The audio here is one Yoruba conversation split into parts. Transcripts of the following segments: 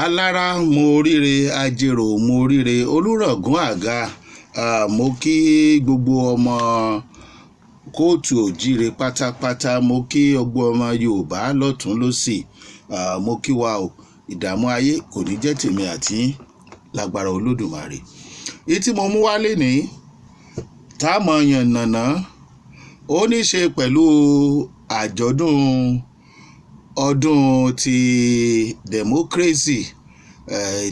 alára mo ríre ajérò mo ríre olùràngún àga mo kí gbogbo ọmọ kóòtù òjíire pátápátá mo kí gbogbo ọmọ Yorùbá lọ́tún lósì mo kí wa o ìdààmú ayé kò ní jẹ́ tèmi àti lágbára Olódùmarè. Èyí tí mo mú wálé ní táàmù yànnàná ó ní ṣe pẹ̀lú àjọ̀dún ọdún ti democracy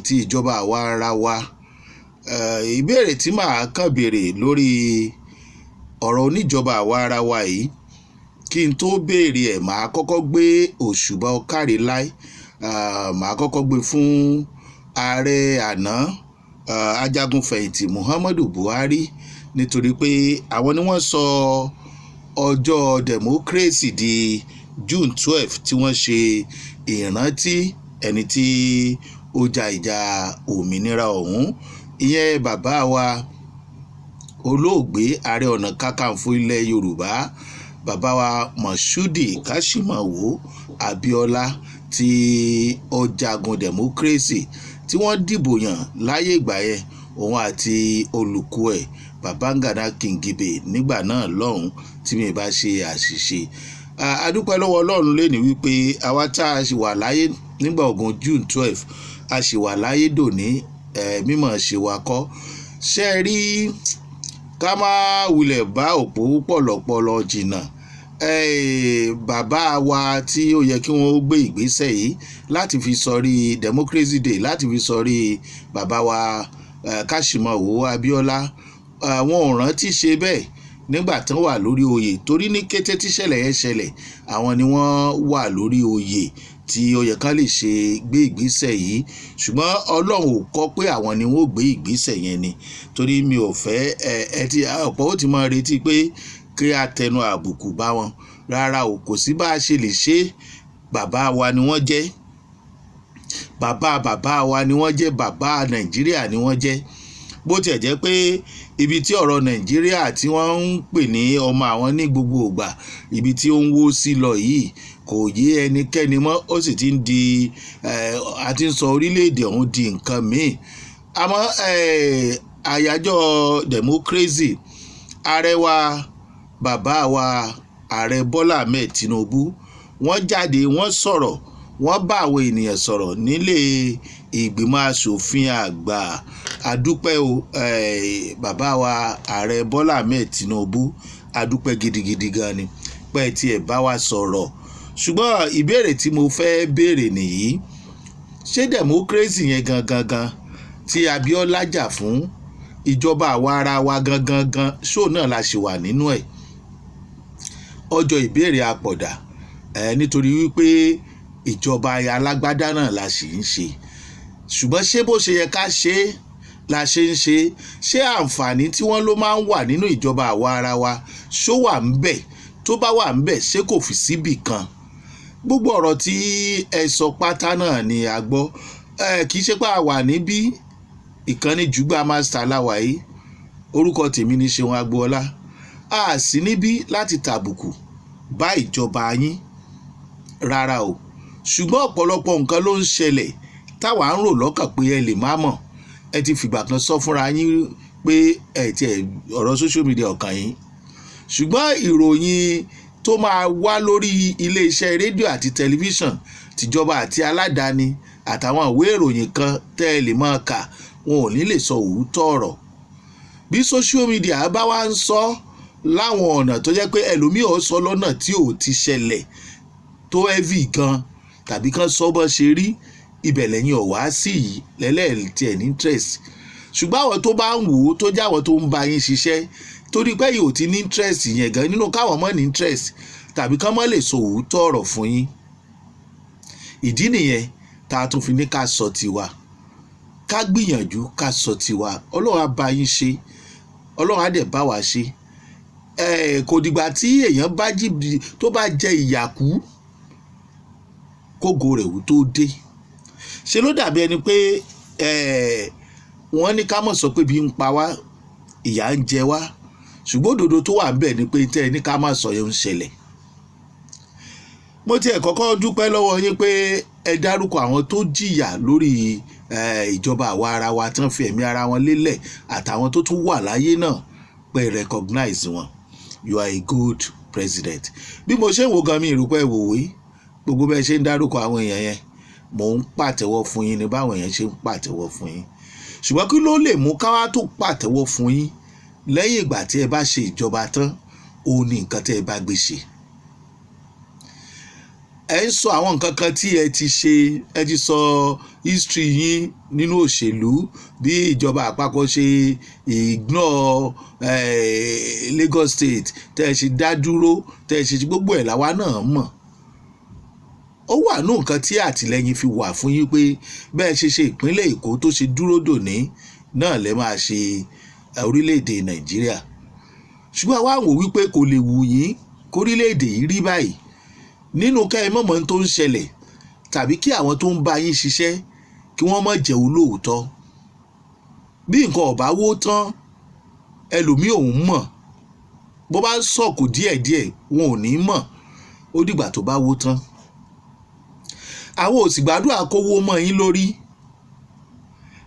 ti ìjọba àwa ara wa. Ìbéèrè tí màá kàn béèrè lórí ọ̀rọ̀ oníjọba àwa ara wa yìí kí n tó béèrè ẹ̀ màá kọ́kọ́ gbé òṣùbà ọ̀kàrẹ̀ láì màá kọ́kọ́ gbé fún ààrẹ àná ajagunfẹ̀yìntì Muhammadu Buhari nítorí pé àwọn ni wọ́n sọ ọjọ́ democracy di June 12 tí wọ́n ṣe ìrántí ẹni tí ó ja ìjà òmìnira ọ̀hún ìyẹn bàbá wa olóògbé ààrẹ ọ̀nà kakanfò ilẹ̀ Yorùbá bàbá wa Mọ̀ṣúdì Káṣímáwo Abíọ́lá tí ó jagun democracy tí wọ́n dìbò yàn láyé ìgbà yẹn òun àti olùkọ́ ẹ̀ Babangida Kingibe nígbà náà lọ́hùn tí mi bá ṣe àṣìṣe. Adúpẹ́ lọ́wọ́ Ọlọ́run lẹ́ni wípé àwa tá a ṣì wà láyé nígbà ogun June 12 a ṣì wà láyé dòní mímọ̀ ṣe wa kọ́ ṣe rí ká má wulẹ̀ bá òpó pọ̀lọpọ̀lọ jìnnà. Bàbá wa tí ó yẹ kí wọ́n gbé ìgbésẹ̀ yìí láti fi sọrí democracy day láti fi sọrí bàbá wa Káṣímáwo Abíọ́lá wọn ò rántí ṣe bẹ́ẹ̀ nígbà tán wà lórí oyè torí ní kété tíṣẹ̀lẹ̀ yẹn ṣẹlẹ̀ àwọn ni wọ́n wà lórí oyè tí ó yẹ kán lè ṣe gbé ìgbésẹ̀ yìí ṣùgbọ́n Ọlọ́run ò kọ pé àwọn ni wọ́n gbé ìgbésẹ̀ yẹn ni torí mi ò fẹ́ ti ọ̀pọ̀ ó ti máa retí pé kí a tẹnu àbùkù bá wọn rárá o kò sí bá a ṣe lè ṣe bàbá wa ni wọ́n jẹ́ bàbá wa ni wọ́n jẹ́ bàbá Nàìjíríà ni wọ́n jẹ́ bó tiẹ̀ jẹ́ pé ibi tí ọ̀rọ̀ Nàìjíríà tí wọ́n ń pè ní ọmọ àwọn ní gbogbo ìgbà ibi tí ó ń wó sí lọ yìí kò yé ẹnikẹ́ni mọ́ ó sì ti ń di a ti ń sọ orílẹ̀-èdè ọ̀hún di nǹkan míì àmọ́ àyájọ́ democracy ààrẹ wa bàbá wa ààrẹ Bọ́lá Ahmed Tinubu wọ́n jáde wọ́n sọ̀rọ̀ wọ́n bá àwọn ènìyàn sọ̀rọ̀ nílé ìgbìmọ̀ asòfin àgbà adúpẹ́ o bàbá wa ààrẹ Bọ́lá Ahmed Tinubu adúpẹ́ gidigidi gan ni pé tí ẹ bá wa sọ̀rọ̀ ṣùgbọ́n ìbéèrè tí mo fẹ́ béèrè nìyí ṣé democracy yẹn gangan tí Abíọ́lá jà fún ìjọba àwa ara wa gangan ṣó náà la ṣì wà nínú ẹ̀ ọjọ́ ìbéèrè àpọ̀dà nítorí wípé ìjọba alágbádá náà la ṣì ń ṣe ṣùgbọ́n ṣé bó ṣe yẹ ká ṣe la ṣe ń ṣe ṣé àǹfààní tí wọ́n ló máa ń wà nínú ìjọba àwa ara wa ṣó wà ń bẹ̀ tó bá wà ń bẹ̀ ṣé kò fi síbì kan gbogbo ọ̀rọ̀ tí ẹ sọ pátá náà ni a gbọ́ kì í ṣe pé a wà níbí ìkànnì Jùgbà Master láwà yìí orúkọ tèmi ní Ṣeun Agboola a sì níbí láti tàbùkù bá ìjọba yín rárá o ṣùgbọ́n ọ̀pọ̀lọpọ̀ nǹkan ló ń ṣẹlẹ̀ táwa ń rò lọ́kàn pé ẹ lè má mọ̀ ẹ ti fìgbà kan sọ fúnra yín pé ẹ ti ọ̀rọ̀ social media ọ̀kan yín ṣùgbọ́n ìròyìn tó máa wá lórí iléeṣẹ́ rédíò àti tẹlifíṣàn tìjọba àti aládàáni àtàwọn ìwé ìròyìn kan tẹ́ ẹ lè máa kà wọn ò ní lè sọ òótọ́ ọ̀rọ̀ bí social media bá wá ń sọ láwọn ọ̀nà tó jẹ́ pé ẹlòmíì ò sọ lọ́nà tí ò ti ṣẹlẹ̀ tó heavy gan tàbí kan sọ bọ́ ṣe rí ibẹ̀ lẹ́yìn ọ̀wá sí yìí lẹ́lẹ́ẹ̀tì ẹ̀ ní interest ṣùgbọ́n àwọn tó bá ń wò ó tó jáwọ́ tó ń bá yín ṣiṣẹ́ torí pé yìí ò ti ní interest yẹn gan nínú káwọn mọ́ ní interest tàbí kán mọ́ lè sọ òótọ́ ọ̀rọ̀ fún yín ìdí nìyẹn tá a tún fi ní ká sọ tiwa ká gbìyànjú ká sọ tiwa Ọlọ́run á bá yín ṣe Ọlọ́run á dẹ̀ bá wa ṣe kò dìgbà tí èèyàn bá tó bá jẹ ìyàkú kógo rẹ̀ wò tó dé ṣe ló dàbí ẹni pé wọ́n ní ká mọ̀ sọ pé bí ń pa wá ìyà ń jẹ wá ṣùgbọ́n òdodo tó wà ń bẹ̀ ni pé tẹ́ ẹ ní ká má sọ yẹn ń ṣẹlẹ̀ mo tiẹ̀ kọ́kọ́ dúpẹ́ lọ́wọ́ yín pé ẹ dárúkọ àwọn tó jìyà lórí ìjọba àwa ara wa tán fi ẹ̀mí ara wọn lélẹ̀ àtàwọn tó tún wà láyé náà pé recognize wọn. You are a good president. Bí mo ṣe ń wo gan mi ìrúpẹ́ ìwòwe gbogbo bẹ́ẹ̀ ṣe ń dárúkọ àwọn èèyàn yẹn mò ń pàtẹ́wọ́ fún yín ní báwọn èèyàn ṣe ń pàtẹ́wọ́ fún yín. Ṣùgbọ́n kí ló lè mú káwá tó pàtẹ́wọ́ fún yín lẹ́yìn ìgbà tí ẹ bá ṣe ìjọba tán òun ni nǹkan tí ẹ bá gbé ṣe. Ẹ ń sọ àwọn nǹkan kan tí ẹ ti ṣe, ẹ ti sọ history yín nínú òṣèlú bí ìjọba àpapọ̀ ṣe ignore Lagos State tẹ́ ẹ ṣe dá dúró tẹ́ ẹ ṣe gbogbo ẹ̀ làwa náà mọ̀. Ó wà nù nǹkan tí àtìlẹ́yìn fi wà fún yín pé bẹ́ẹ̀ ṣe ìpínlẹ̀ Èkó tó ṣe dúró dòní náà lẹ́ máa ṣe orílẹ̀-èdè Nàìjíríà. Ṣùgbọ́n àwa wò wípé kò lè wù yín kórílẹ̀-èdè yìí rí báyìí nínú ká ẹ mọ̀mọ́ tó ń ṣẹlẹ̀ tàbí kí àwọn tó ń bá yín ṣiṣẹ́ kí wọ́n má jẹ́ olóòótọ́. Bí nǹkan ọ̀bá wó tán ẹlòmíì òun mọ̀, bó bá sọ̀kò díẹ̀díẹ̀ wọn ò ní mọ̀, ó dìgbà tó bá wó tán. Àwọn ò sì gbàdúrà kówó mọ́ yín lórí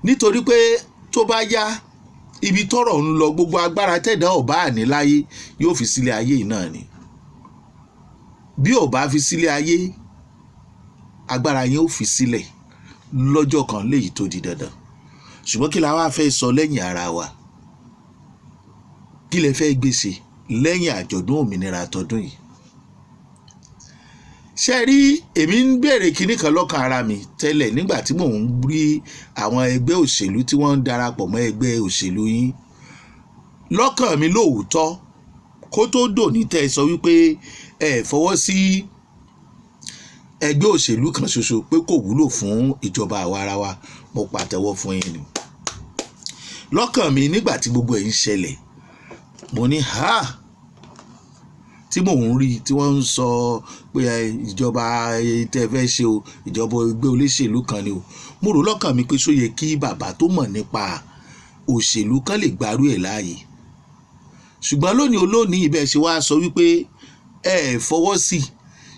nítorí pé tó bá yá ibi tọ́rọ̀ ń lọ gbogbo agbára tẹ̀dá ọ̀bá àní láyé yóò fi sílé ayé yìí náà ni. Bí ò bá fi sílé ayé agbára yẹn ó fi sílẹ̀ lọ́jọ́ kan léyìí tó di dandan. Ṣùgbọ́n kí la wá fẹ́ sọ lẹ́yìn ara wa? Kí lẹ fẹ́ gbèsè lẹ́yìn àjọ̀dún òmìnira tọdún yìí? Ṣé rí èmi ń béèrè kinní kan lọ́kàn ara mi tẹ́lẹ̀ nígbà tí mò ń rí àwọn ẹgbẹ́ òṣèlú tí wọ́n ń darapọ̀ mọ́ ẹgbẹ́ òṣèlú yín. Lọ́kàn mi lóòótọ́ kó tó dòní tẹ́ ẹ sọ wípé ẹ fọwọ́ sí ẹgbẹ́ òṣèlú kan ṣoṣo pé kò wúlò fún ìjọba àwa ara wa, mo pàtẹ́wọ́ fún yín ni. Lọ́kàn mi nígbà tí gbogbo ẹ̀ ń ṣẹlẹ̀ mo ní tí mò ń rí tí wọ́n ń sọ pé ìjọba tẹ́ fẹ́ ṣe o ìjọba ẹgbẹ́ olóṣèlú kan ni o, mo rò lọ́kàn mi pé ṣó yẹ kí bàbá tó mọ̀ nípa òṣèlú kan lè gbárù ẹ̀ láàyè. Ṣùgbọ́n lónìí olónìí ibẹ̀ ṣe wá sọ wípé ẹ fọwọ́ sí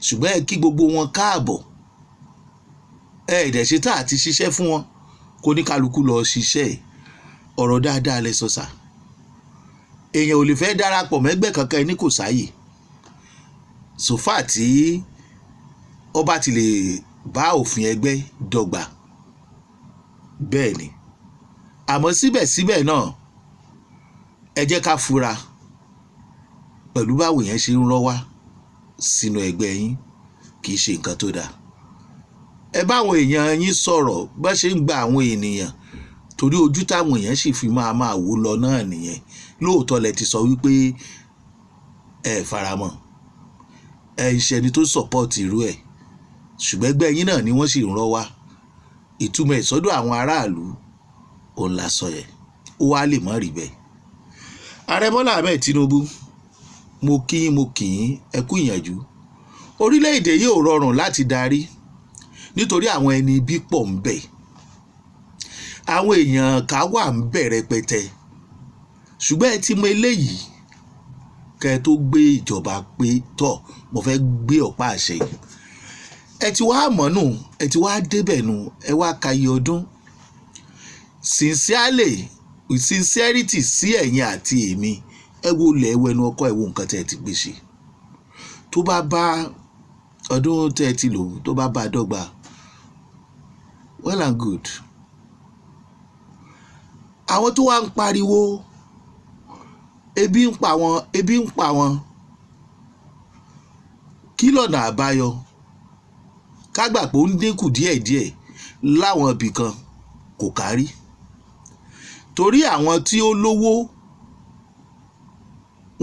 ṣùgbọ́n ẹ kí gbogbo wọn káàbọ̀, ẹ dẹ̀ ṣe tá àti ṣiṣẹ́ fún wọn kó ní kálukú lọ ṣiṣẹ́. Ọ̀rọ̀ dáadáa lẹ sọ sà. Èèyàn ò lè fẹ́ darapọ̀ mẹ́gbẹ́ kankan ní kò sáyè sòfà tí ọba ti lè bá òfin ẹgbẹ́ dọ́gba. Bẹ́ẹ̀ ni, àmọ́ síbẹ̀síbẹ̀ náà ẹ jẹ́ ká fura pẹ̀lú báwo yẹn ṣe ń rọ́ wá sínú ẹgbẹ́ yín, kì í ṣe nǹkan tó dáa. Ẹ báwọn èèyàn yín sọ̀rọ̀ bá ṣe ń gba àwọn ènìyàn torí ojú táwọn èèyàn sì fi máa wò lọ náà nìyẹn. Lóòótọ́ lẹ ti sọ wípé ẹ faramọ́, ẹ ìṣẹ́ni tó support irú ẹ̀, ṣùgbọ́n ẹgbẹ́ yín náà ni wọ́n sì ń rọ́ wá. Ìtumọ̀ ìsọdọ̀ àwọn aráàlú òun la sọ yẹn, ó wá lè mọ́ rí bẹ́ẹ̀. Ààrẹ Bọ́lá Ahmed Tinubu, mo kí yín ẹ kú ìyànjú. Orílẹ̀-èdè yìí ò rọrùn láti darí nítorí àwọn ẹni ibi pọ̀ ń bẹ, àwọn èèyàn ká wà ń bẹ rẹpẹtẹ. Ṣùgbọ́n ẹ ti mọ eléyìí kẹ́ ẹ tó gbé ìjọba pé tọ̀ mo fẹ́ gbé ọ̀pá àṣẹ yìí. Ẹ ti wá mọ̀ nù, ẹ ti wá débẹ̀ nù, ẹ wá ka iye ọdún. Sincerity sí ẹ̀yin àti èmi, ẹ wo lẹ̀ ẹwẹ́nu ọkọ ẹ wo nǹkan tẹ́ ẹ ti gbé ṣe. Tó bá bá ọdún tẹ́ ẹ ti lò tó bá bá dọ́gba, well and good. Àwọn tó wá ń pariwo ebi ń pa wọn, kí lọ̀nà àbáyọ? Ká gbà pé ó ń dínkù díẹ̀díẹ̀ láwọn ibì kan kò kárí, torí àwọn tí ó lówó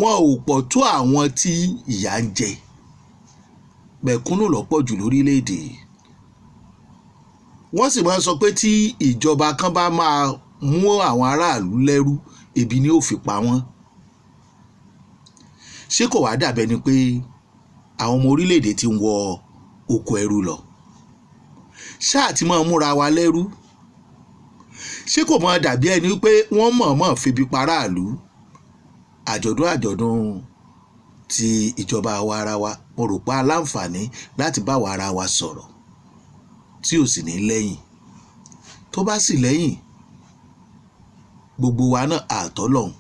wọn ò pọ̀ tó àwọn tí ìyà ń jẹ. Mẹ̀kúnnù lọ́pọ̀ jù lórílẹ̀‐èdè. Wọ́n sì máa ń sọ pé tí ìjọba kan bá máa mú àwọn aráàlú lẹ́rú ebi ni ó fi pa wọ́n. Ṣé kò wá dàbẹ́ ni pé àwọn ọmọ orílẹ̀‐èdè ti ń wọ oko ẹrú lọ? Ṣáà ti máa múra wa lẹ́rú? Ṣé kò máa dàbí ẹni pé wọ́n mọ̀ọ́mọ̀ febi paráàlú? Àjọ̀dún ti ìjọba àwa ara wa mo rò pé aláǹfààní láti bá wa ara wa sọ̀rọ̀ tí ò sì ní lẹ́yìn. Tó bá sì lẹ́yìn, gbogbo wa náà àtọ́lọ́hun.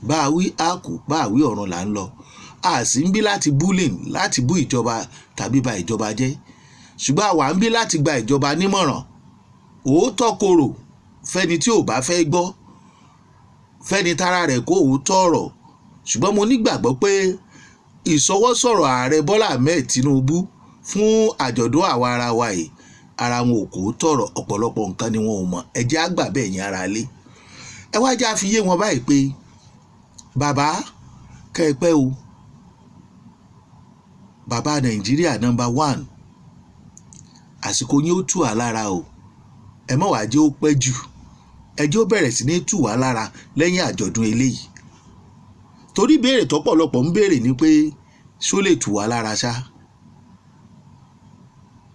Bá a wí á kú, bá a wí ọ̀run là ń lọ. A sì ń bí láti bullying, láti bú ìjọba tàbí ba ìjọba jẹ́. Ṣùgbọ́n àwa ń bí láti gba ìjọba nímọ̀ràn. Òótọ́ korò fẹ́ni tí ò bá fẹ́ gbọ́, fẹ́ni tára rẹ̀ kó òótọ́ ọ̀rọ̀. Ṣùgbọ́n mo nígbàgbọ́ pé ìsọwọ́sọ̀rọ̀ ààrẹ Bọ́lá Ahmed Tinubu fún àjọ̀dún àwa ara wa yìí, ara wọn ò kò tọ̀rọ̀, ọ̀pọ̀lọpọ̀ nǹkan ni wọn ò mọ̀. Ẹ jẹ́ á gbà bẹ́ẹ̀ yẹn ara lé. Ẹ wá já fi yé wọn báyìí pé bàbá kẹ́ ẹ pẹ́ o, bàbá Nàìjíríà #1, àsìkò yín ó tù wá lára o. Ẹ má wá jẹ́ ó pẹ́ jù, ẹ jẹ́ ó bẹ̀rẹ̀ sí ní tù wá lára lẹ́yìn àjọ̀dún eléyìí. Torí béèrè tọ́pọ̀lọpọ̀ ń béèrè ni pé ṣó lè tù wá lára ṣá?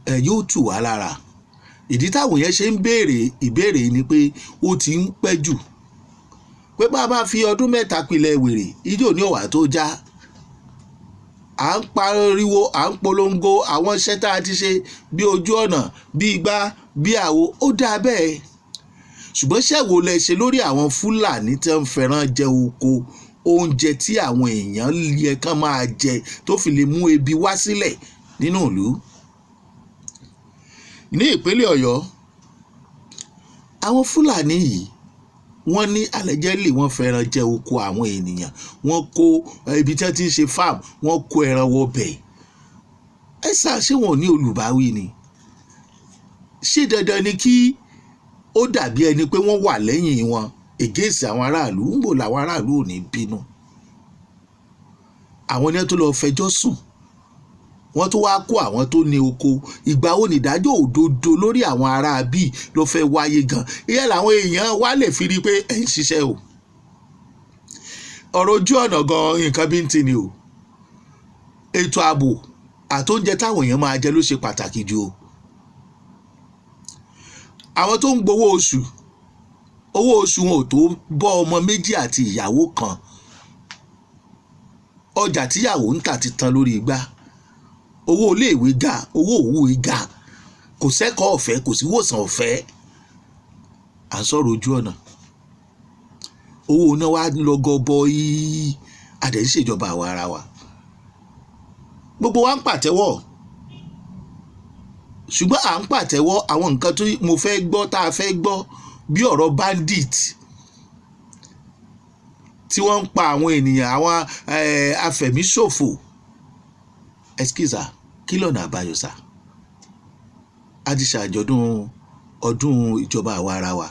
Ẹ yóò tù wá lára. Ìdí táwọn yẹn ṣe ń béèrè ìbéèrè ni pé ó ti ń pẹ́ jù. Pé bá a bá fi ọdún 3 pilẹ̀ wèrè, ijó ní ọ̀wà tó já. À ń pariwo, à ń polongo àwọn iṣẹ́ tá a ti ṣe bí ojú ọ̀nà, bí igbá, bí àwo, ó dáa bẹ́ẹ̀. Ṣùgbọ́n iṣẹ́ wo lẹ ṣe lórí àwọn Fúlàní tí wọ́n fẹ́ràn jẹ oko, oúnjẹ tí àwọn èèyàn yẹ kán máa jẹ tó fi lè mú ebi wá sílẹ̀ nínú ìlú? Ní ìpínlẹ̀ Ọ̀yọ́, àwọn Fúlàní yìí wọ́n ní allegedly wọ́n fẹ́ràn jẹ oko àwọn ènìyàn. Wọ́n kó ibi tí wọ́n ti ń ṣe farm, wọ́n kó ẹran wọ bẹ̀. Ẹ sà, ṣé wọn ò ní olùbáwí ni? Ṣé dandan ni kí ó dàbí ẹni pé wọ́n wà lẹ́yìn wọn against àwọn aráàlú? ń bò làwọn aráàlú ò ní bínú. Àwọn ni wọ́n tó lọ fẹjọ́ sùn, wọ́n tó wá kó àwọn tó ní oko. Ìgbà wo ni ìdájọ́ òdodo lórí àwọn ará bíi ló fẹ́ wáyé gan? Ìyẹn làwọn èèyàn wá lè fi rí pé ẹ̀ ń ṣiṣẹ́ o. Ọ̀rọ̀ ojú ọ̀nà gan nǹkan bí ń tì ní o. Ètò ààbò àtóúnjẹ táwọn èèyàn máa jẹ ló ṣe pàtàkì jù o. Àwọn tó ń gbowó oṣù, owó oṣù wọn ò tó bọ́ ọmọ 2 àti ìyàwó kan. Ọjà tíyàwó ń tà ti tán lórí igbá. Owó iléèwé ga, owó òwúwe ga, kò sẹ́kọ̀ọ́ ọ̀fẹ́, kò sí ìwòsàn ọ̀fẹ́. À ń sọ̀rọ̀ ojú ọ̀nà. Owó náà wá lọ gọbọi, adẹ̀ ń ṣèjọba àwa ara wa. Gbogbo wa ń pàtẹ́wọ́. Ṣùgbọ́n à ń pàtẹ́wọ́ àwọn nǹkan tó mo fẹ́ gbọ́, tá a fẹ́ gbọ́, bí ọ̀rọ̀ bandit tí wọ́n ń pa àwọn ènìyàn, àwọn afẹ̀míṣòfò. Excuse, kí lọ́nà àbáyọ sà? A ti ṣàjọ̀dún ọdún ìjọba àwa ara wa.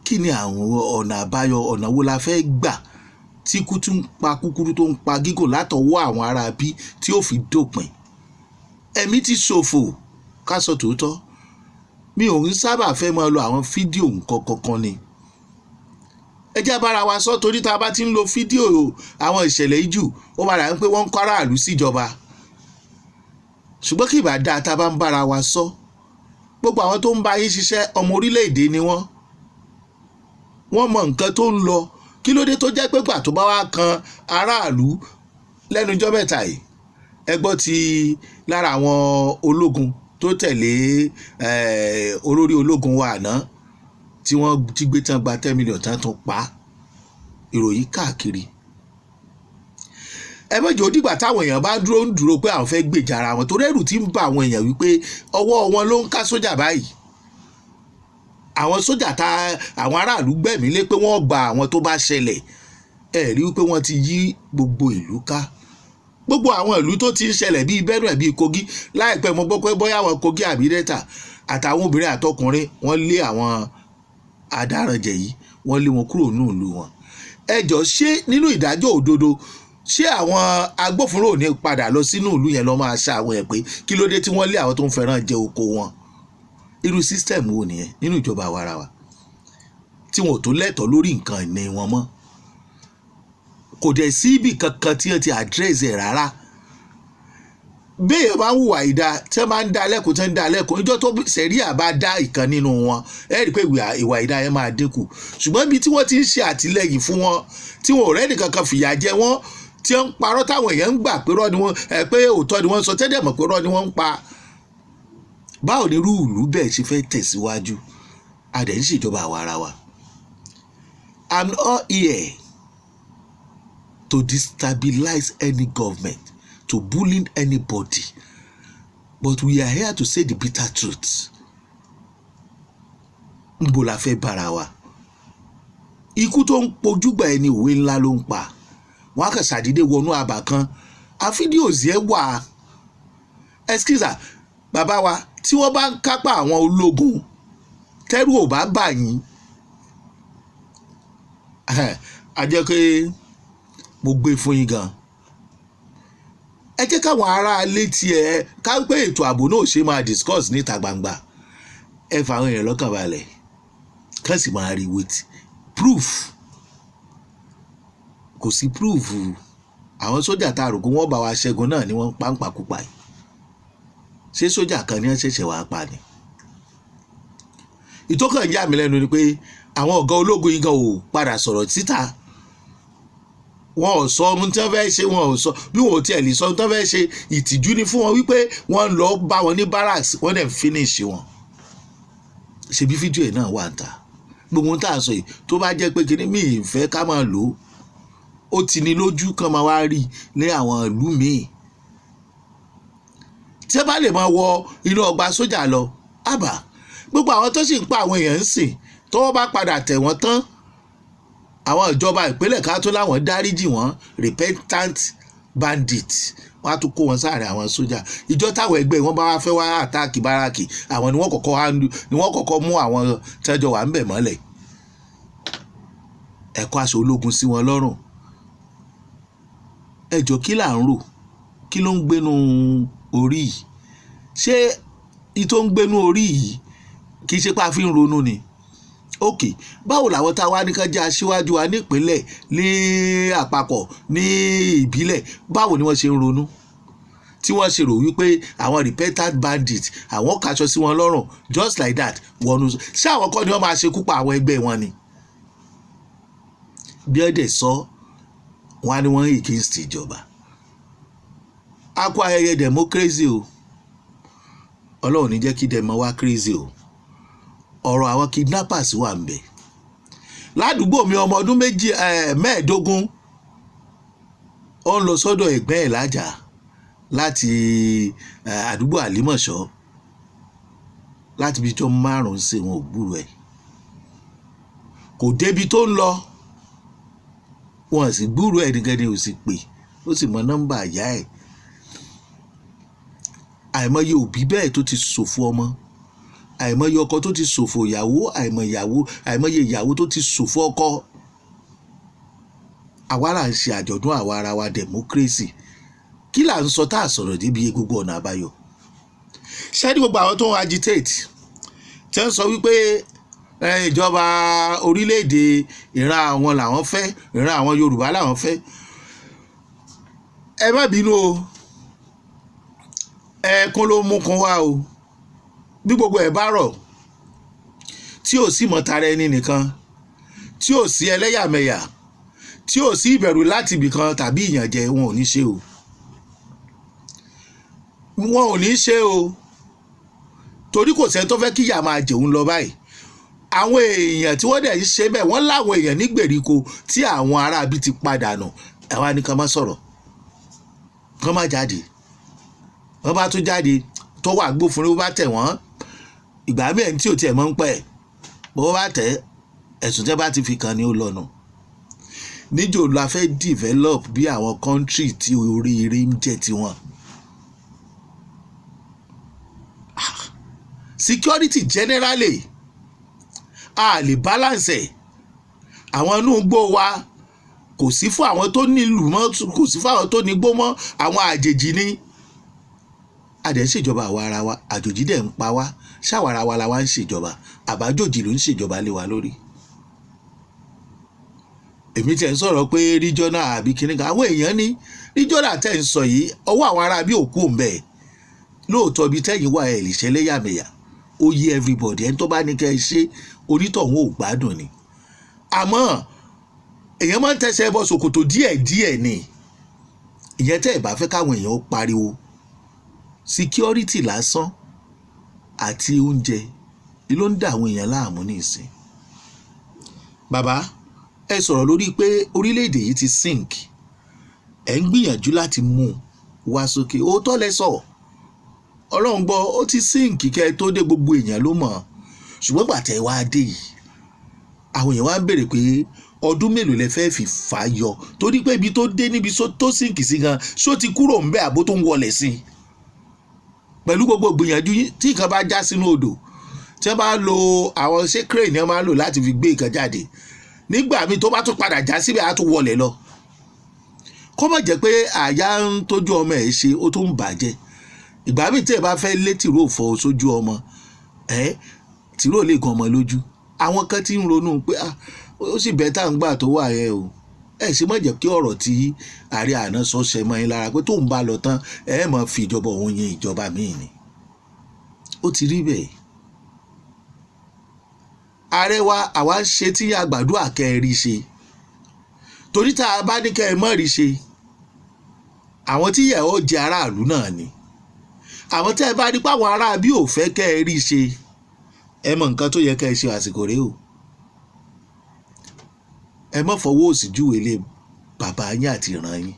Kí ni àwọn ọ̀nà àbáyọ? Ọ̀nà wo la fẹ́ gbà tí ikú tún ń pa kúkúrú tó ń pa gígùn látọwọ́ àwọn ará bí tí ó fi dópin? Ẹ̀mí ti ṣòfò, ká sọ tòótọ́. Mi ò ń sábà fẹ́ máa lo àwọn fídíò nǹkan kankan ni. Ẹ jẹ́ bára wa sọ, torí tá a bá ti ń lo fídíò àwọn ìṣẹ̀lẹ̀ yìí jù, ó máa dà ń pé wọ́n ń kọ́ aráàlú síjọba. Ṣùgbọ́n kì í bá dáa tá a bá ń bára wa sọ. Gbogbo àwọn tó ń bá yín ṣiṣẹ́ ọmọ orílẹ̀-èdè ni wọ́n. Wọ́n mọ nǹkan tó ń lọ. Kí ló dé tó jẹ́ pé gbà tó bá wá kan aráàlú lẹ́nu ọjọ́ mẹ́ta yìí? Ẹ gbọ́ ti lára àwọn ológun tó tẹ̀lé olórí ológun wa àná tí wọ́n jí gbé tán, gba 10 million tán tó pa. Ìròyìn káàkiri. Ẹ mọ̀jọ́ ó dìgbà táwọn èèyàn bá dúró pé àwọn fẹ́ gbèjà ara wọn, torí ẹ̀rù ti ń bà àwọn èèyàn wípé ọwọ́ wọn ló ń ká sójà báyìí. Àwọn sójà àwọn aráàlú gbẹ̀mí lé pé wọ́n gba àwọn tó bá ṣẹlẹ̀. Ẹ rí wípé wọ́n ti yí gbogbo ìlú ká. Gbogbo àwọn ìlú tó ti ń ṣẹlẹ̀ bíi Benue, bíi Kogi, láìpẹ́ mo gbọ́ pé bóyá àwọn Kogi àbí Delta àtàwọn obìnrin àtọkùnrin wọ́n lé àwọn adáranjẹ yìí, wọ́n lé wọn kúrò nínú ìlú wọn. Ẹ jọ̀ọ́, ṣé nínú ìdájọ́ òdodo, ṣé àwọn agbófinró ò ní padà lọ sínú ìlú yẹn lọ máa ṣá àwọn ẹ̀ pé kí ló dé tí wọ́n lé àwọn tó ń fẹ́ràn jẹ oko wọn? Irú sísítẹ̀mù wo nìyẹn nínú ìjọba àwa ara wa tí wọn ò tó lẹ́tọ̀ọ́ lórí nǹkan ìní wọn mọ́? Kò dẹ̀ sí ibì kankan tí wọ́n ti àdírẹ́sì ẹ̀ rárá. Béèyàn bá ń hùwà ìdá, tí wọ́n bá ń dá lẹ́kùn, tí wọ́n ń dá lẹ́kùn, ìjọ tó sẹ̀ríà bá dá ìkan nínú wọn, ẹ rí i pé ìwà ìdá yẹn máa dínkù. Ṣùgbọ́n ibi tí wọ́n ti ń ṣe àtìlẹ́yìn fún wọn, tí wọn ò rẹ́ni kankan fìyà jẹ wọ́n, tí wọ́n ń parọ́ táwọn èèyàn ń gbà pé rọ́ ni wọ́n pé òótọ́ ni wọ́n sọ tẹ́lẹ̀ mọ̀ pé rọ́ ni wọ́n ń pa. Báwo ni irú ìlú bẹ́ẹ̀ ṣe fẹ́ tẹ̀síwájú? A dẹ̀ ń ṣèjọba àwa ara wa. I'm not here to destabilize any government, to bully anybody, but we are here to say the bitter truth. Nbo la fẹ́ bára wa. Ikú tó ń pojúgbà ẹni òwe ńlá ló ń pa. Wọ́n á kàn ṣàdédé wọnú àbà kan. A fídíòs yẹn wà. Excuse bàbá wa tí wọ́n bá ń kápá àwọn ológun tẹ́rù ò bá bà yín. A jẹ́ pé mo gbé fún yín gan. Ẹ jẹ́ káwọn ará ilé tiẹ̀ ká pé ètò ààbò náà ṣe máa discuss níta gbangba. Ẹ fà àwọn èèyàn lọ́kàn balẹ̀ kán sì máa rí with proof. Kò sí proof. Àwọn sójà tá a rò pé wọ́n bá wa ṣẹ́gun náà ni wọ́n pàǹpàkùpà yìí. Ṣé sójà kan ní wọ́n ṣẹ̀ṣẹ̀ wá pa ni? Ìtókàn yà mí lẹ́nu ni pé àwọn ọ̀gá ológun yìí gan ò padà sọ̀rọ̀ síta. Wọn ò sọ ohun tí wọ́n fẹ́ ṣe, wọn ò sọ bí wọn ò tiẹ̀ lè sọ ohun tí wọ́n fẹ́ ṣe. Ìtìjú ni fún wọn wípé wọ́n ń lọ bá wọn ní barracks wọ́n dẹ̀ ń finish wọn. Ṣebí fídíò ẹ̀ náà wà ń ta. Gbogbo ohun tá à ń sọ yìí tó bá jẹ́ pé kíní mi ì fẹ́ ká máa lò ó ti ní lójú kan máa wá rí ní àwọn ìlú míì. Tí ẹ bá lè máa wọ inú ọgbà sójà lọ, àbá gbogbo àwọn tó sì ń pa àwọn èèyàn ń sìn tọ́wọ́ bá padà tẹ̀ wọ́n tán, àwọn ìjọba ìpínlẹ̀ ká tó láwọn dáríjì wọ́n repentant bandit, wọ́n á tún kó wọn sáàrin àwọn sójà. Ìjọ táwọn ẹgbẹ́ wọn bá wá fẹ́ wá àtáàkì báràkì, àwọn ni wọ́n kọ́kọ́ mú àwọn tẹ́jọ wà ń bẹ̀ mọ́lẹ̀. Ẹ̀kọ́ aṣọ ológun sí wọn lọ́rùn. Ẹjọ́ kí là ń rò? Kí ló ń gbénú orí yìí? Ṣé ìtò ń gbénú orí yìí kì í ṣe pé a fi ń ronú ni? Ok, báwo làwọn tá a wá ní ká jẹ́ aṣíwájú wa nípínlẹ̀, ní àpapọ̀, ní ìbílẹ̀, báwo ni wọ́n ṣe ń ronú? Tí wọ́n ṣe rò wípé àwọn repentant bandit àwọn kaṣọ sí wọn lọ́rùn just like that wọnú. Ṣé àwọn kọ́ ni wọ́n máa ṣekú pa àwọn ẹgbẹ́ wọn ni? Bí ẹ dẹ̀ sọ, wọ́n á ní wọ́n against ìjọba. A kó ayẹyẹ democracy o. Ọlọ́run ní jẹ́ kí demo wá crazy o. Ọ̀rọ̀ àwọn kidnappers wà ń bẹ̀. Ládùúgbò mi ọmọ ọdún 15 ó ń lọ sọ́dọ̀ ẹ̀gbẹ́ ẹ̀ lájà láti àdúgbò Àlímọ̀ṣọ́ láti bí jọ 5 sí wọn ò gbúrò ẹ̀. Kò débi tó ń lọ, wọn sì gbúrò ẹnikẹ́ni ò sì pè, ó sì mọ nọ́mbà ìyá ẹ̀. Àìmọye òbí bẹ́ẹ̀ tó ti ṣòfò ọmọ, àìmọye ọkọ tó ti ṣòfò ìyàwó, àìmọye ìyàwó tó ti ṣòfò ọkọ. Àwa là ń ṣe àjọ̀dún àwa ara wa democracy. Kí là ń sọ tá a sọ̀rọ̀ débi gbogbo ọ̀nà àbáyọ? Ṣé ní gbogbo àwọn tó ń agitate tí ń sọ wípé ìjọba orílẹ̀-èdè ìran àwọn làwọn fẹ́, ìran àwọn Yorùbá làwọn fẹ́? Ẹ má bínú o, ẹkún ló mú kan wá o. Bí gbogbo ẹ̀ bá rọ̀, tí ò sí mọ̀tara ẹni nìkan, tí ò sí ẹlẹ́yàmẹ̀yà, tí ò sí ìbẹ̀rù láti ibìkan tàbí ìyànjẹ, wọn ò ní ṣe o. Wọn ò ní ṣe o. Torí kò sẹ́ni tó fẹ́ kí ìyà máa jẹun lọ báyìí. Àwọn èèyàn tí wọ́n dẹ̀ ń ṣe bẹ́ẹ̀, wọ́n láwọn èèyàn ní gbèríko tí àwọn aráabí ti padànù. Àwa ni ká má sọ̀rọ̀, kán má jáde. Wọ́n bá tún jáde tó wà gbófinró bá tẹ̀ wọ́n, ìgbà mẹ́rin tí ò tiẹ̀ mọ́ ń pẹ́ bó bá tẹ̀ ẹ̀sùn tẹ́ bá ti fi kàn ní ó lọ́nà. Níjò la fẹ́ develop bí àwọn country tí oríire ń jẹ́ tiwọn. Security generally a lè balance ẹ̀. Àwọn inú igbó wa kò sí fún àwọn tó nílùú mọ́, kò sí fún àwọn tó nígbó mọ́, àwọn àjèjì ni. A dẹ̀ ń ṣèjọba àwa ara wa, àjòjì dẹ̀ ń pa wá. Ṣáwa ara wa la wá ń ṣèjọba, àbájòjì ló ń ṣèjọba lé wa lórí. Èmi tẹ̀ ń sọ̀rọ̀ pé regional àbí kíní kan, àwọn èèyàn ní regional tẹ̀ ń sọ yìí, ọwọ́ àwọn ará bí òkú òun bẹ́ẹ̀. Lóòótọ́ bí tẹ́yìn wà ẹ̀ lè ṣe lẹ́yàmẹ̀yà, ó yé everybody, ẹni tó bá ní kẹ́ ẹ ṣe onítọ̀hún ò gbádùn ni. Àmọ́ èèyàn máa ń tẹ̀sẹ̀ bọ́ ṣòkòtò díẹ̀díẹ̀ ni. ìyẹn tẹ́ ẹ̀ bá fẹ́ káwọn èèyàn ó pariwo security lásán àti oúnjẹ ló ń dà àwọn èèyàn láàmú nísìn. bàbá ẹ sọ̀rọ̀ lórí pé orílẹ̀-èdè yìí ti sink, ẹ̀ ń gbìyànjú láti mú un wá sókè. òótọ́ lẹ sọ, ọlọ́run gbọ́, ó ti sink kẹ́ ẹ tó dé, gbogbo èèyàn ló mọ̀. ṣùgbọ́n gbàtẹ́ wá dé yìí àwọn èèyàn wá ń béèrè pé ọdún mélòó lẹ fẹ́ fi fà á yọ, torí pé ibi tó dé níbi tó sink sí gan ṣó ti kúrò ńbẹ̀ àbó tó ń wọlé sí i. pẹ̀lú gbogbo gbìyànjú tí nǹkan bá já sínú odò, tí wọ́n bá lo àwọn ṣé crane ni wọ́n máa ń lò láti fi gbé nǹkan jáde, nígbà míì tó bá tún padà já síbẹ̀ á tún wọlé lọ. kó má jẹ́ pé àyà ń tójú ọmọ ẹ̀ ṣe ó tún ń bàjẹ́. ìgbà míì tí ẹ bá fẹ́ lé tìró fọ sójú ọmọ tìró lè gan ọmọ lójú. àwọn kan ti ń ronú pé ó sì bẹ́ẹ̀ tá à ń gbà tó wà yẹn o. ẹ ṣe má jẹ́ kí ọ̀rọ̀ tí ààrẹ àná sọ ṣẹ mọ́ yín lára pé tóun bá lọ tán ẹ máa fi ìjọba òun yin ìjọba míì ni. ó ti rí bẹ́ẹ̀. ààrẹ wa àwa ń ṣe tí àgbàdua kẹ́ ẹ rí ṣe, torí tá a bá ní kẹ́ ẹ mọ̀ rí ṣe àwọn tí yẹ̀ ọ́ jẹ aráàlú náà ni. àwọn tẹ́ ẹ bá rí páwọn aráabí ò fẹ́ kẹ́ ẹ rí ṣe, ẹ mọ nǹkan tó yẹ kẹ́ ẹ ṣe àsìkò rèé o. ẹ má fọwọ́ òsì júwèé lé bàbá yín àti ìran yín.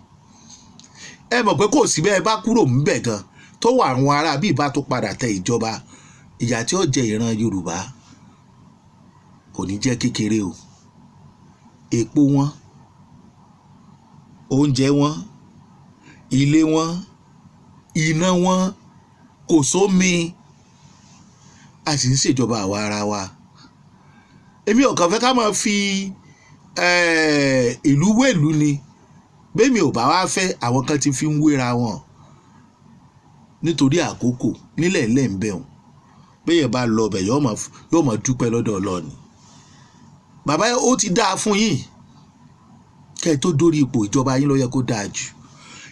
ẹ mọ̀ pé kò sí bẹ́ẹ̀ bá kúrò ńbẹ̀ gan tó wà àwọn aráabí bá tó padà tẹ ìjọba, ìyà tí ó jẹ ìran Yorùbá kò ní jẹ́ kékeré o. epo wọn, oúnjẹ wọn, ilé wọn, iná wọn, kò sómi, a sì ń ṣèjọba àwa ara wa. èmi ò kàn fẹ́ ká máa fi ìlú wẹ̀lú ni, bẹ́ẹ̀mi ò bá wá fẹ́ àwọn kan ti fi ń wéra wọn nítorí àkókò nílẹ̀ ńlẹ̀ ń bẹ̀ wọ́n. bẹ́ẹ̀ bá lọ bẹ̀ yóò mọ̀ dúpẹ́ lọ́dọ̀ Ọlọ́run. bàbá ó ti dáa fún yín kẹ́ ẹ tó dórí ipò ìjọba yín ló yẹ kó dáa jù.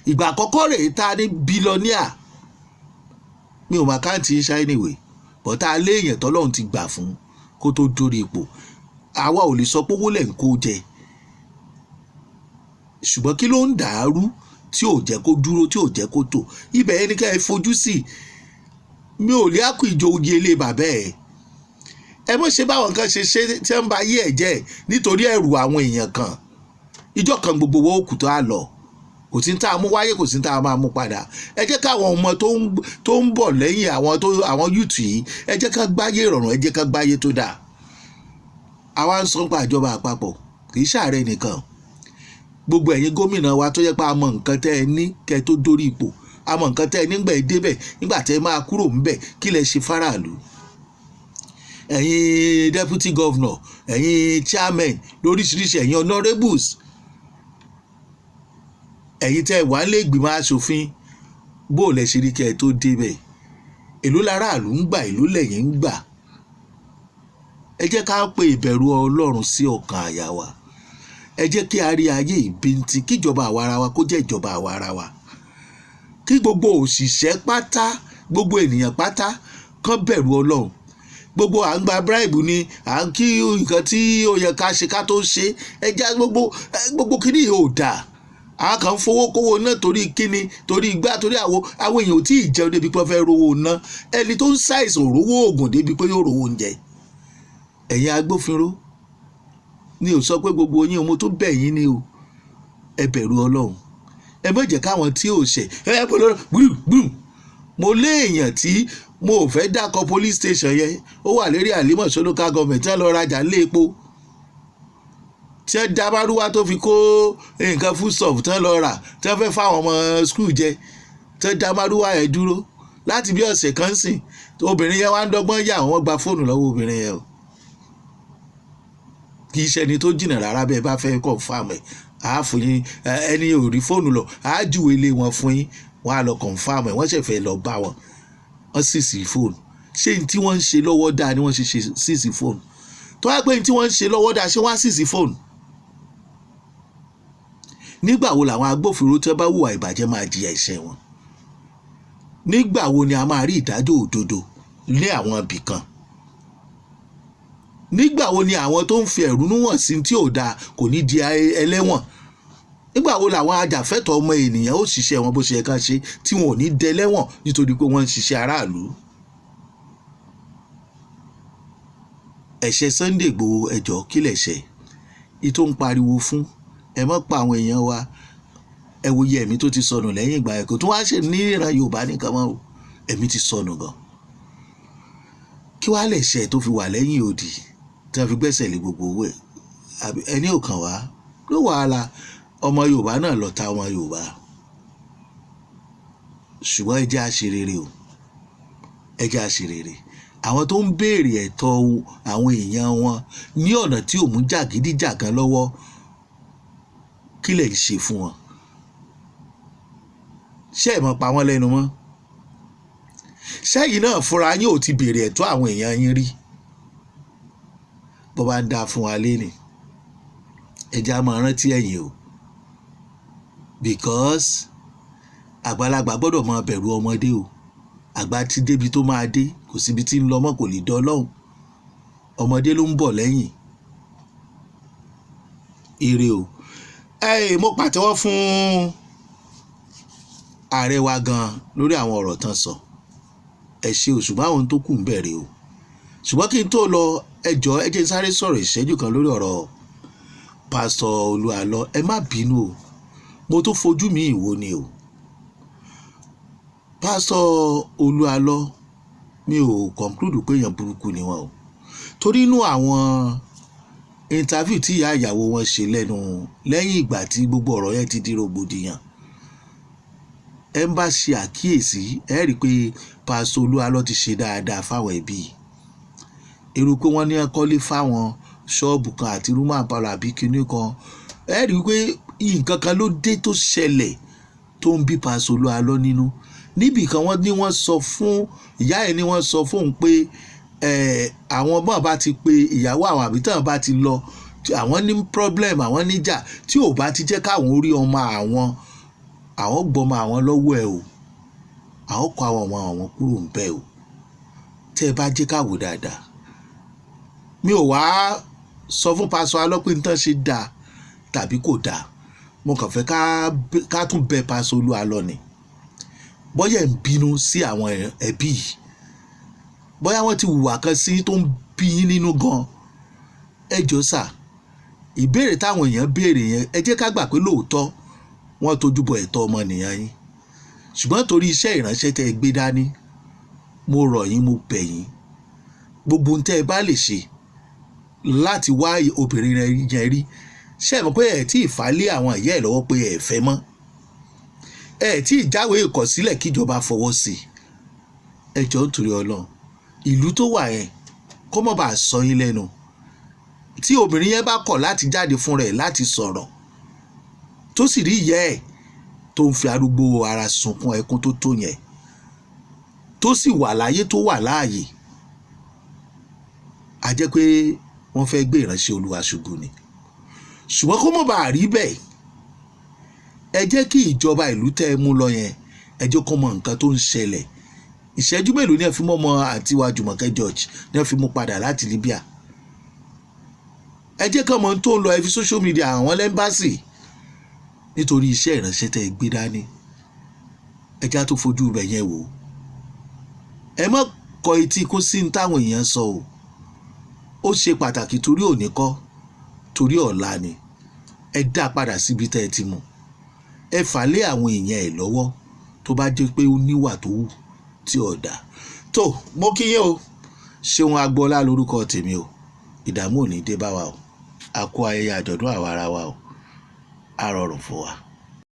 ìgbà àkọ́kọ́ rèé tá a ní bílọ́níà, mi ò mọ àkáǹtì ń ṣáínì ìwé bọ́tà léèyàn tọ́lọ́run ti gbà fún kó tó dórí ipò. àwa ò lè sọ pé owó lẹ̀ ń kó jẹ, ṣùgbọ́n kí ló ń dàrú tí ò jẹ́ kó dúró, tí ò jẹ́ kó tò. ibẹ̀ ẹni ká ẹ fojú sí. mi ò lè àkú ìjọ oyè ilé bàbá ẹ̀. ẹ mọ̀ ṣe báwọn kan ṣe tí wọ́n bá yí ẹ̀ jẹ́ nítorí ẹ̀rù àwọn èèyàn kan. ìjọ kan gbogbo owó òkú tó á lọ, kò sí ní tá a mú wáyé, kò sí ní tá a máa mú padà. ẹ jẹ́ káwọn ọmọ tó ń bọ̀ lẹ́yìn àwọn yúùtù yìí, ẹ jẹ́ ká gbáyé ìrọ̀rùn, ẹ jẹ́ ká gbáyé tó dáa. àwa ń sọ nípa ìjọba àpapọ̀, kì í ṣàárẹ̀ nìkan. gbogbo ẹ̀yin gómìnà wa tó yẹ pé a mọ nǹkan tẹ́ ẹ ní kẹ́ ẹ tó dórí ipò, a mọ nǹkan tẹ́ ẹ nígbà ẹ débẹ̀, nígbà tẹ́ ẹ máa kúrò ńbẹ̀, kí lẹ ṣe fáráàlú. ẹ̀yin deputy governor, ẹ̀yin chairman lóríṣiríṣi, ẹ̀yin honourables, ẹ̀yin tẹ́ ẹ wà lé ìgbìmọ̀ aṣòfin, bó o lẹ ṣe rí kẹ́ ẹ tó débẹ̀. èló láràlú ń gbà, èló lẹ̀yin ń gbà. ẹ jẹ́ ká pe ìbẹ̀rù Ọlọ́run sí ọkàn àyà wa. ẹ jẹ́ kí a rí ayé ìbíntín, kíjọba àwa ara wa kó jẹ́ ìjọba àwa ara wa. kí gbogbo òṣìṣẹ́ pátá, gbogbo ènìyàn pátá kán bẹ̀rù Ọlọ́run. gbogbo à ń gba bribe ni, à ń kí nǹkan tí ó yẹ ká ṣe ká tó ṣe. ẹ jẹ́ gbogbo kíní yìí ò dáa. àwọn kan ń fowó kówó ná torí kíni, torí igbá, torí àwọn èèyàn ò tí ì jẹun débi pé wọ́n fẹ́ rówó ná. ẹni tó ń ṣàìsàn ò rówó oògùn débi pé yóò rówó oúnjẹ. ẹ̀yin agbófinró ni ò sọ pé gbogbo yín, mo tó bẹ̀ yín ni o, ẹ bẹ̀rù Ọlọ́run. ẹ má jẹ́ káwọn tí ò ṣẹ̀ ẹ bọ̀ lọ́rọ̀ gbùrù. mo lé èèyàn tí mo ò fẹ́ dákọ̀ police station yẹn, ó wà lérí Àlímọ̀ṣọ́ local government tí wọ́n lọ rajà lé epo, tí wọ́n dá márúwá tó fi kó nǹkan foodstuff tí wọ́n lọ rà, tí wọ́n fẹ́ fáwọn ọmọ skul jẹ, tí wọ́n dá márúwá yẹn dúró láti bí ọ̀sẹ̀ kan sìn. obìnrin yẹn wá ń dọ́gbọ́n yà wọ́n gba fóònù lọ́wọ́ obìnrin yẹn o. kì í ṣe ẹni tó jìnnà rárá, bẹ́ẹ̀ bá fẹ́ confam ẹ̀ á fún yín. ẹni ò rí fóònù lọ, á júwe ilé wọn fún yín, wọ́n á lọ confam ẹ̀, wọ́n ṣẹ̀fẹ̀ lọ bá wọn, wọ́n sì sí fóònù. ṣé ní tí wọ́n ń ṣe lọ́wọ́ dáa ni wọ́n ṣe sí sí fóònù? tó wá pé ní tí wọ́n ń ṣe lọ́wọ́ dáa ṣé wọ́n á sì sí fóònù? nígbà wo làwọn agbófinró tí wọ́n bá hùwà ìbàjẹ́ máa jìyà ẹ̀ṣẹ̀ wọn? nígbà wo ni a máa rí ìdájọ́ òdodo ní àwọn ibì kan? nígbà wo ni àwọn tó ń fi ẹ̀rúnú hàn sí tí ò dáa kò ní di ẹlẹ́wọ̀n? nígbà wo làwọn ajàfẹ́tọ̀ọ́ ọmọ ènìyàn ó ṣiṣẹ́ wọn bó ṣe yẹ ká ṣe tí wọn ò ní dẹlẹ́wọ̀n nítorí pé wọ́n ń ṣiṣẹ́ aráàlú. ẹ̀ṣẹ̀ Sunday Igboho ẹjọ́ kí lẹ̀ṣẹ̀ ìtò ń pariwo fún ẹ mọ́ pa àwọn èèyàn wa ẹ wo iye ẹ̀mí tó ti sọnù lẹ́yìn ìgbà ẹ̀kọ́ tó wá ṣe ní ìran Yorùbá nìkan mọ́ ẹ̀mí ti sọnù gan. Kí wàá lẹ̀ṣẹ̀ tó fi wà lẹ́yìn odi tí wọ́n fi gbẹ́sẹ̀ lé gbogbo owó ẹ̀ ẹni ò kàn wá ló wàhálà ọmọ Yorùbá náà lọ ta ọmọ Yorùbá. Ṣùgbọ́n ẹ jẹ́ á ṣe rere o, ẹ jẹ́ á ṣe rere. Àwọn tó ń béèrè ẹ̀tọ́ àwọn èèyàn wọn ní ọ̀nà tí ò mú jàgídíjàgan lọ́wọ́ kí lẹ̀ ń ṣe fún wọn? Ṣé ẹ̀ mọ̀ pa wọ́n lẹ́nu mọ́? Ṣẹ́yìn náà fúnra yín ò ti béèrè ẹ̀tọ́ àwọn èèyàn yín rí? Bó bá ń dáa fún wa lénìí ẹ jẹ́ á máa rántí ẹ̀yìn o, because àgbàlagbà gbọ́dọ̀ máa bẹ̀rù ọmọdé o. Àgbà ti débi tó máa dé, kò síbi tí ń lọ mọ́, kò lè dán lọ́hùn. Ọmọdé ló ń bọ̀ lẹ́yìn. Ire o. Mo pàtẹ́wọ́ fún ààrẹ wa gan lórí àwọn ọ̀rọ̀ tán sọ. Ẹ ṣé o, ṣùgbọ́n àwọn tó kù ń bẹ̀rẹ̀ o. Ṣùgbọ́n kí n tó lọ ẹ jọ̀ọ́ ẹ jẹ́ n sáré sọ̀rọ̀ ìṣẹ́jú kan lórí ọ̀rọ̀ Pásítọ̀ Olúalọ. Ẹ má bínú o, mo tó fojú mi ìwò ni o. Pásítọ̀ Olúalọ mi ò conclude pé èèyàn burúkú ni wọn o, torí inú àwọn interview tí ìyá ìyàwó wọn ṣe lẹ́yìn ìgbà tí gbogbo ọ̀rọ̀ yẹn ti di rògbòdìyàn, ẹ ń bá ṣe àkíyèsí ẹ rí i pé Pásítọ̀ Olúalọ ti ṣe dáadáa fáwọn ẹbí. Èrò pé wọ́n ní kọ́lé fáwọn ṣọ́ọ̀bù kan àti rúmà pàlọ́ àbí kinní kan, ẹ rí i pé nǹkan kan ló dé tó ṣẹlẹ̀ tó ń bí Pásítọ̀ Olúalọ nínú. Níbì kan wọ́n ní wọ́n sọ fún ìyá ẹ̀, ní wọ́n sọ fún òun pé àwọn ọmọ bá ti pe ìyàwó àwọn àbí tàn bá ti lọ àwọn ní problem, àwọn níjà tí ò bá ti jẹ́ káwọn orí ọmọ àwọn gbọmọ àwọn lọ́wọ́ ẹ̀ o, àwọn kọ àwọn ọmọ àwọn kúrò ń bẹ̀ o. Tẹ́ ẹ bá jẹ́ káwò dáadáa, mi ò wá sọ fún Pásítọ̀ Alọ pé nǹkan ṣe dáa tàbí kò dáa, mo kàn fẹ́ ká tún bẹ Pásítọ̀ Olúalọ ni. Bọ́yá ń bínú sí àwọn ẹbí yìí, bóyá wọ́n ti hùwà kan sí tó ń bí yín nínú gan. Ẹ jọ̀ọ́ sà, ìbéèrè táwọn èèyàn béèrè yẹn ẹ jẹ́ ká gbà pé lóòótọ́ wọ́n tójú bọ ẹ̀tọ́ ọmọnìyàn yín, ṣùgbọ́n torí iṣẹ́ ìránṣẹ́ tẹ́ ẹ gbé dání, mo rọ̀ yín, mo bẹ̀ yín, gbogbo ohun tẹ́ ẹ bá lè ṣe láti wá obìnrin yẹn rí. Ṣé ẹ mọ̀ pé ẹ̀ tí ì fà á lé àwọn ìyá ẹ̀ lọ́wọ́ pé ẹ̀ fẹ́ mọ́? Ẹ̀ tí ìjáwé ìkọ̀sílẹ̀ kíjọba fọwọ́ sí i? Ẹ jọ̀ọ́ nítorí Ọlọ́run, ìlú tó wà yẹn kó má bàa sọ yín lẹ́nu. Tí obìnrin yẹn bá kọ̀ láti jáde fún rẹ̀ láti sọ̀rọ̀, tó sì rí ìyá ẹ̀ tó ń fi arúgbó ara sunkún ẹkún tó tó yẹn, tó sì wà láyé tó wà láàyè, a jẹ́ pé wọ́n fẹ́ gbé ìránṣẹ́ Olúwa ṣubú ni. Ṣùgbọ́n kó má bàa rí bẹ́ẹ̀, ẹ jẹ́ kí ìjọba ìlú tẹ́ ẹ mú lọ yẹn ẹ jẹ́ kó mọ nǹkan tó ń ṣẹlẹ̀. Ìṣẹ́jú mélòó ni ẹ fi mọ́ ọmọ àǹtí wa Jùmọ̀kẹ́ George ni ẹ fi mú padà láti Libya? Ẹ jẹ́ kí ọmọ tó ń lọ ẹ fi social media àwọn lẹ́ńbàṣì nítorí iṣẹ́ ìránṣẹ́ tẹ́ ẹ gbé dání. Ẹ já tó fojú rẹ̀ yẹn wò. Ẹ má kọ etí kó sí ní táwọn èèyàn sọ o. Ó ṣe pàtàkì torí òní kọ́, torí ọ̀la ni. Ẹ dá padà síbi tẹ́ ẹ ti mú. Ẹ fà lé àwọn èèyàn ẹ̀ lọ́wọ́ tó bá jẹ́ pé ó níwà tó wù tí ọ̀dà. Tó mo kí yín o, Ṣeun Agboola lórúkọ tèmi o. Ìdààmú ò ní dé bá wa o. A kú ayẹyẹ àjọ̀dún àwa ara wa o. A rọrùn fún wa.